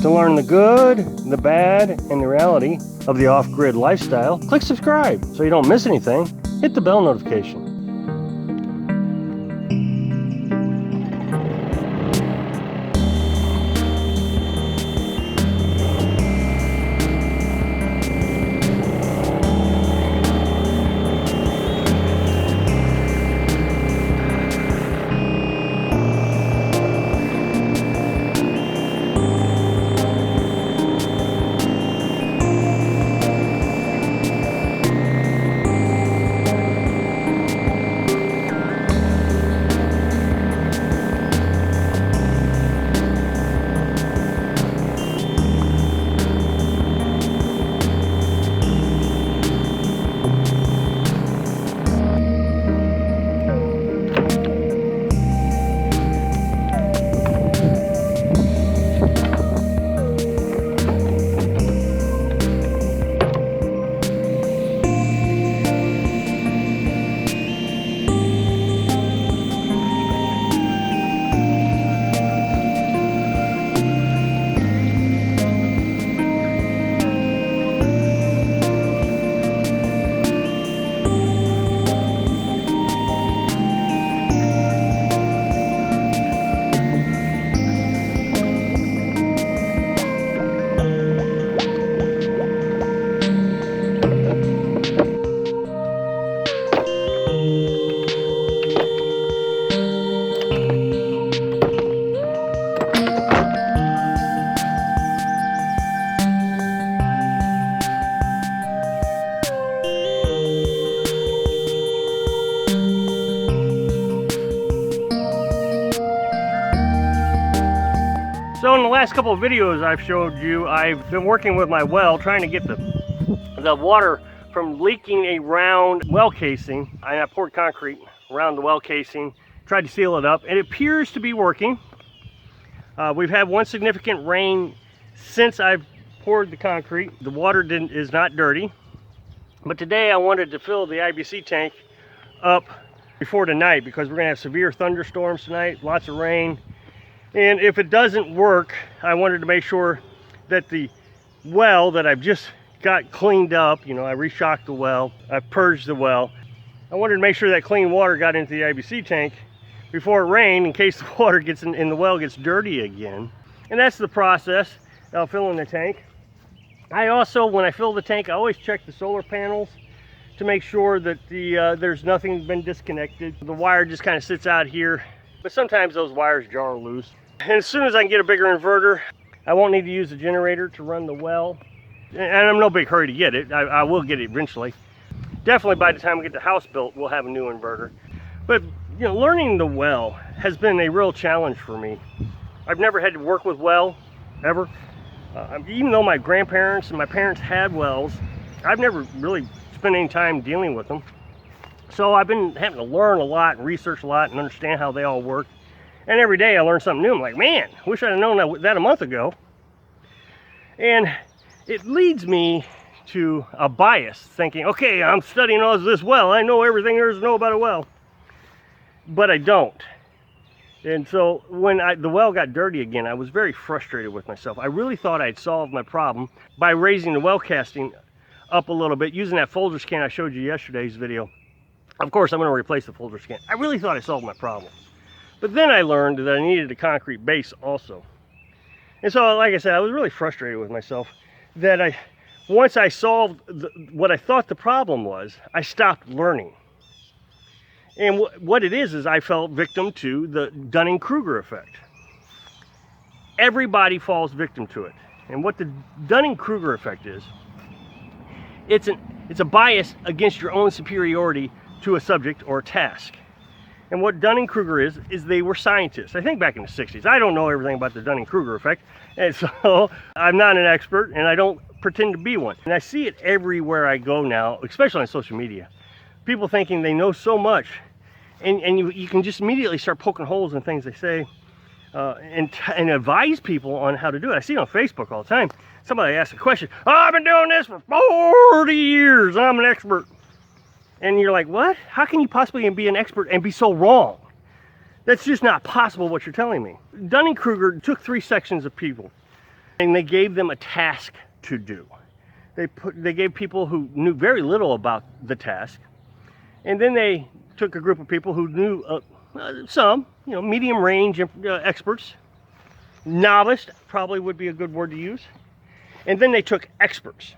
To learn the good, the bad, and the reality of the off-grid lifestyle, click subscribe so you don't miss anything. Hit the bell notification. So in the last couple of videos I've showed you, I've been working with my well, trying to get the water from leaking around well casing. I poured concrete around the well casing, tried to seal it up, and it appears to be working. We've had one significant rain since I've poured the concrete. The water is not dirty, but today I wanted to fill the IBC tank up before tonight because we're gonna have severe thunderstorms tonight, lots of rain. And if it doesn't work, I wanted to make sure that the well that I've just got cleaned up, you know, I reshocked the well, I purged the well. I wanted to make sure that clean water got into the IBC tank before it rained in case the water gets in the well gets dirty again. And that's the process of filling the tank. I also, when I fill the tank, I always check the solar panels to make sure that there's nothing been disconnected. The wire just kind of sits out here, but sometimes those wires jar loose. And as soon as I can get a bigger inverter, I won't need to use the generator to run the well. And I'm in no big hurry to get it. I will get it eventually. Definitely by the time we get the house built, we'll have a new inverter. But you know, learning the well has been a real challenge for me. I've never had to work with well, ever. Even though my grandparents and my parents had wells, I've never really spent any time dealing with them. So I've been having to learn a lot and research a lot and understand how they all work. And every day I learn something new. I'm like, man, wish I'd have known that a month ago. And it leads me to a bias, thinking, okay, I'm studying all this well. I know everything there is to know about a well. But I don't. And so when the well got dirty again, I was very frustrated with myself. I really thought I'd solved my problem by raising the well casting up a little bit, using that Folgers can I showed you yesterday's video. Of course, I'm going to replace the Folgers can. I really thought I solved my problem. But then I learned that I needed a concrete base also. And so, like I said, I was really frustrated with myself that once I solved what I thought the problem was, I stopped learning. And what it is I fell victim to the Dunning-Kruger Effect. Everybody falls victim to it. And what the Dunning-Kruger Effect is, it's a bias against your own superiority to a subject or a task. And what Dunning-Kruger is they were scientists, I think back in the 60s. I don't know everything about the Dunning-Kruger effect, and so I'm not an expert, and I don't pretend to be one. And I see it everywhere I go now, especially on social media. People thinking they know so much, and you can just immediately start poking holes in things they say, and advise people on how to do it. I see it on Facebook all the time. Somebody asks a question, oh, I've been doing this for 40 years, I'm an expert. And you're like, what? How can you possibly be an expert and be so wrong? That's just not possible what you're telling me. Dunning-Kruger took 3 sections of people and they gave them a task to do. They gave people who knew very little about the task, and then they took a group of people who knew some, medium range experts. Novice probably would be a good word to use. And then they took experts.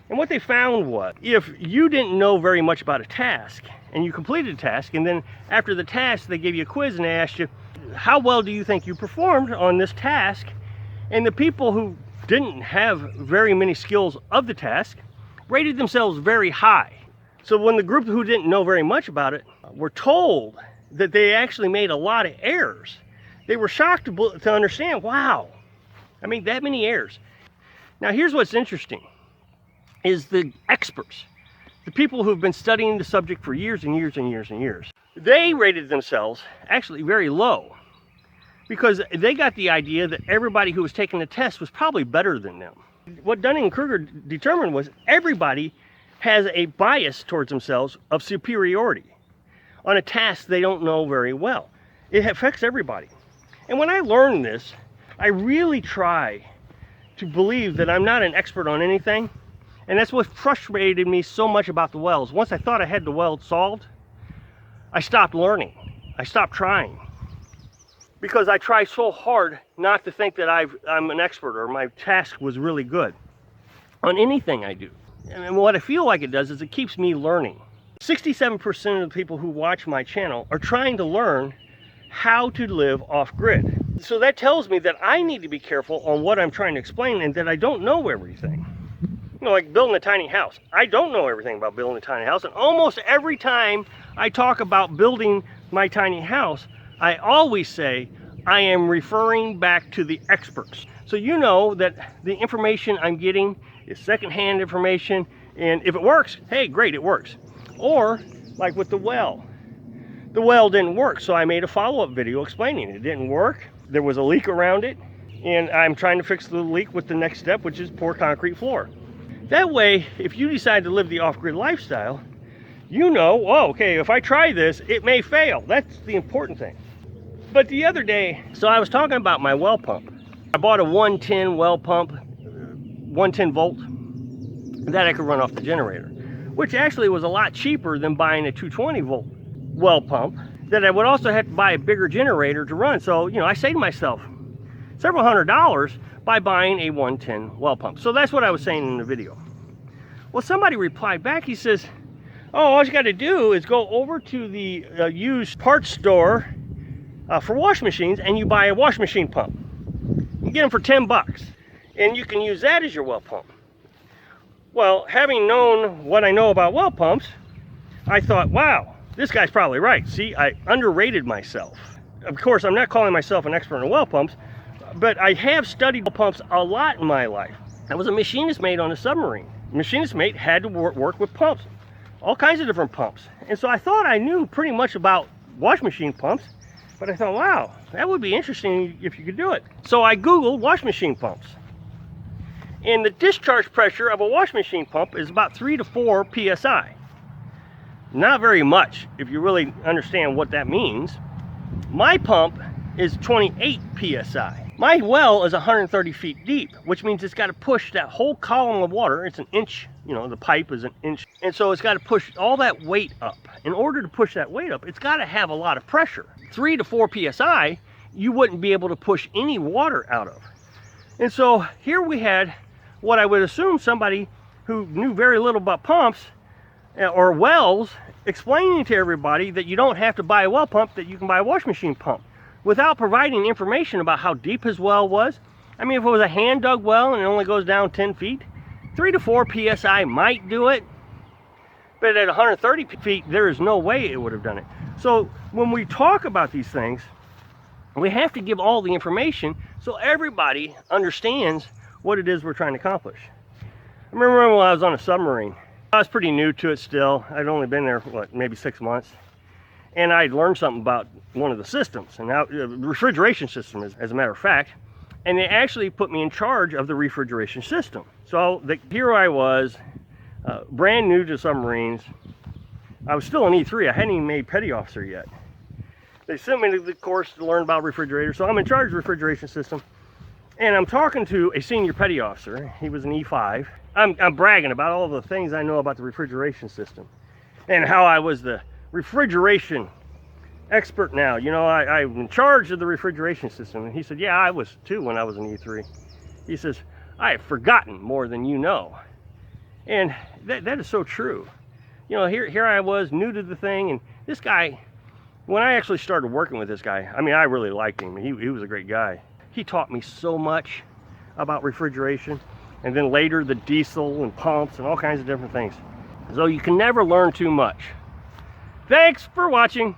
And what they found was, if you didn't know very much about a task, and you completed a task, and then after the task they gave you a quiz and they asked you, how well do you think you performed on this task? And the people who didn't have very many skills of the task rated themselves very high. So when the group who didn't know very much about it were told that they actually made a lot of errors, they were shocked to understand, wow, that many errors. Now here's what's interesting, is the experts, the people who've been studying the subject for years and years and years and years, they rated themselves actually very low, because they got the idea that everybody who was taking the test was probably better than them. What Dunning-Kruger determined was everybody has a bias towards themselves of superiority on a task they don't know very well. It affects everybody. And when I learned this, I really try to believe that I'm not an expert on anything. And that's what frustrated me so much about the wells. Once I thought I had the well solved, I stopped learning. I stopped trying. Because I try so hard not to think that I'm an expert or my task was really good on anything I do. And what I feel like it does is it keeps me learning. 67% of the people who watch my channel are trying to learn how to live off-grid. So that tells me that I need to be careful on what I'm trying to explain and that I don't know everything. Like building a tiny house. I don't know everything about building a tiny house, and almost every time I talk about building my tiny house, I always say I am referring back to the experts. So you know that the information I'm getting is secondhand information, and if it works, hey, great, it works. Or like with the well didn't work, so I made a follow-up video explaining it didn't work. There was a leak around it, and I'm trying to fix the leak with the next step, which is pour concrete floor. That way, if you decide to live the off-grid lifestyle, okay, if I try this, it may fail. That's the important thing. But the other day, so I was talking about my well pump. I bought a 110 well pump, 110 volt, that I could run off the generator, which actually was a lot cheaper than buying a 220 volt well pump, that I would also have to buy a bigger generator to run. So, I saved myself several $100s by buying a 110 well pump. So that's what I was saying in the video. Well, somebody replied back, he says, oh, all you got to do is go over to the used parts store for wash machines, and you buy a wash machine pump. You get them for 10 bucks, and you can use that as your well pump. Well, having known what I know about well pumps, I thought, wow, this guy's probably right. See, I underrated myself. Of course, I'm not calling myself an expert in well pumps, but I have studied well pumps a lot in my life. I was a machinist mate on a submarine. Machinist mate had to work with pumps, all kinds of different pumps. And so I thought I knew pretty much about wash machine pumps, but I thought, wow, that would be interesting if you could do it. So I Googled wash machine pumps. And the discharge pressure of a wash machine pump is about 3 to 4 psi. Not very much, if you really understand what that means. My pump is 28 psi. My well is 130 feet deep, which means it's got to push that whole column of water. It's an inch, the pipe is an inch. And so it's got to push all that weight up. In order to push that weight up, it's got to have a lot of pressure. 3 to 4 psi, you wouldn't be able to push any water out of. And so here we had what I would assume somebody who knew very little about pumps or wells explaining to everybody that you don't have to buy a well pump, that you can buy a wash machine pump, without providing information about how deep his well was. If it was a hand dug well and it only goes down 10 feet, 3 to 4 psi might do it, but at 130 feet, there is no way it would have done it. So when we talk about these things, we have to give all the information so everybody understands what it is we're trying to accomplish. I remember when I was on a submarine. I was pretty new to it still. I'd only been there, maybe 6 months. And I'd learned something about one of the systems, and now the refrigeration system, as a matter of fact. And they actually put me in charge of the refrigeration system. So here I was, brand new to submarines. I was still an E3. I hadn't even made petty officer yet. They sent me to the course to learn about refrigerators. So I'm in charge of the refrigeration system. And I'm talking to a senior petty officer. He was an E5. I'm bragging about all the things I know about the refrigeration system and how I was the refrigeration expert now. You know, I'm in charge of the refrigeration system. And he said, yeah, I was too when I was an E3. He says, I have forgotten more than you know. And that is so true. You know, here I was, new to the thing, and this guy, when I actually started working with this guy, I mean, I really liked him. He was a great guy. He taught me so much about refrigeration, and then later the diesel and pumps and all kinds of different things. So you can never learn too much. Thanks for watching.